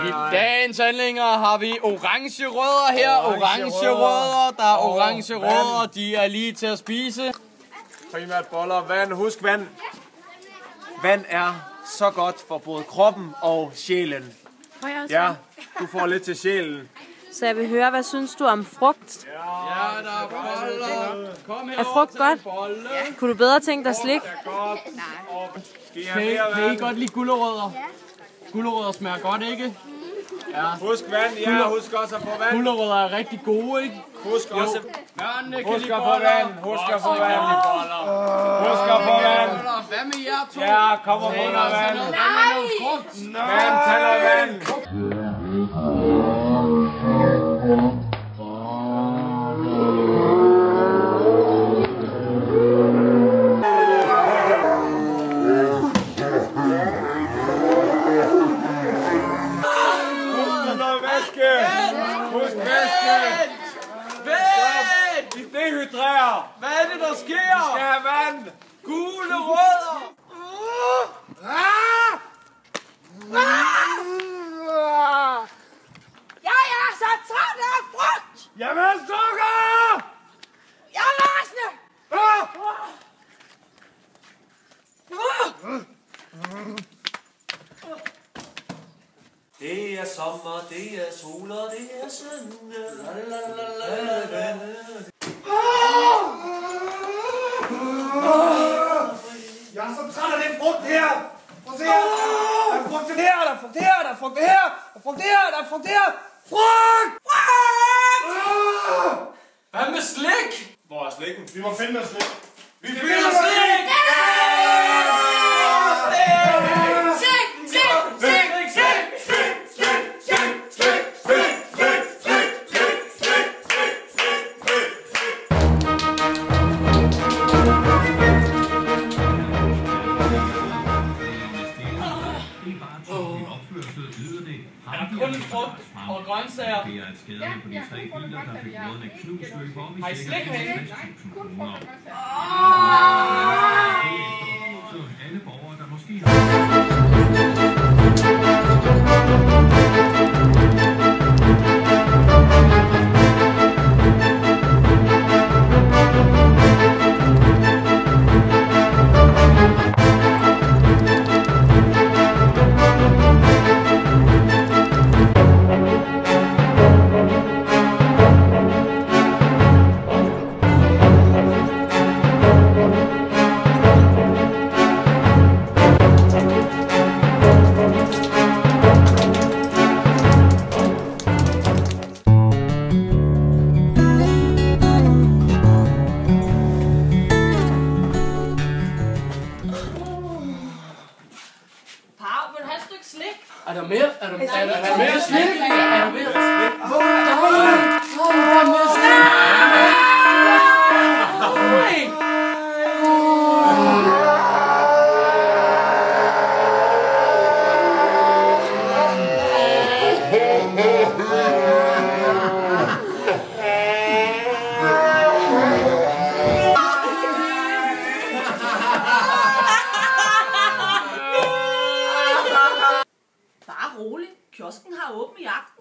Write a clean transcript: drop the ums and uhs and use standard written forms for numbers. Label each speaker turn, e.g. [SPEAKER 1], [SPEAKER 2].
[SPEAKER 1] I dagens handlinger har vi orange rødder her. Orange rødder. Der er orange rødder. De er lige til at spise.
[SPEAKER 2] Primært boller, vand. Husk vand. Vand er så godt for både kroppen og sjælen. Ja, du får lidt til sjælen.
[SPEAKER 3] Så jeg vil høre, hvad synes du om frugt?
[SPEAKER 1] Ja, der er boller. Kom her.
[SPEAKER 3] Er frugt godt? Kunne du bedre tænke dig slik?
[SPEAKER 1] Kan I godt lide gulerødder? Gulerødder smager godt, ikke? Ja.
[SPEAKER 2] Husk vand, ja. Husk også at få vand.
[SPEAKER 1] Gulerødder er rigtig gode, ikke?
[SPEAKER 2] Husk også.
[SPEAKER 1] Børnene kan
[SPEAKER 2] Husk
[SPEAKER 1] lide
[SPEAKER 2] at få
[SPEAKER 1] boller.
[SPEAKER 2] vand. Husk at få vand. Husk at få vand.
[SPEAKER 1] Hvad med jer to?
[SPEAKER 2] Ja, kom og få noget vand.
[SPEAKER 1] Nej!
[SPEAKER 2] Vand, tag noget vand. Husk væske!
[SPEAKER 1] Vent!
[SPEAKER 2] De dehydrerer!
[SPEAKER 1] Hvad er det, der sker?
[SPEAKER 2] Skal have vand!
[SPEAKER 1] Gule rødder!
[SPEAKER 4] Jeg er så træt af frugt!
[SPEAKER 2] Jamen, sukker!
[SPEAKER 4] Jeg er rasende!
[SPEAKER 5] Det er sommer, det er sol og det er søndag.
[SPEAKER 2] Jeg er så træt af den frugt her! Prøv at se her! Der er frugt her, der er frugt her, der er frugt her, der er frugt her, der er frugt her! Frugt! Frugt!
[SPEAKER 1] Hvad med slik?
[SPEAKER 2] Hvor er slikken? Vi må finde noget slik. Vi
[SPEAKER 1] finder slik! Kun frugt og grøntsager.
[SPEAKER 6] Det er et skade på de 3 biler, der fik rådene knust løb op i
[SPEAKER 1] Har I slik
[SPEAKER 6] ca.
[SPEAKER 1] med?
[SPEAKER 6] 60.000 kroner. Så alle borgere, der måske
[SPEAKER 1] Er der mere? Er der mere slik? Er der mere slik? Hvor er der mere slik?
[SPEAKER 4] Bare rolig. Kiosken har åben i aften.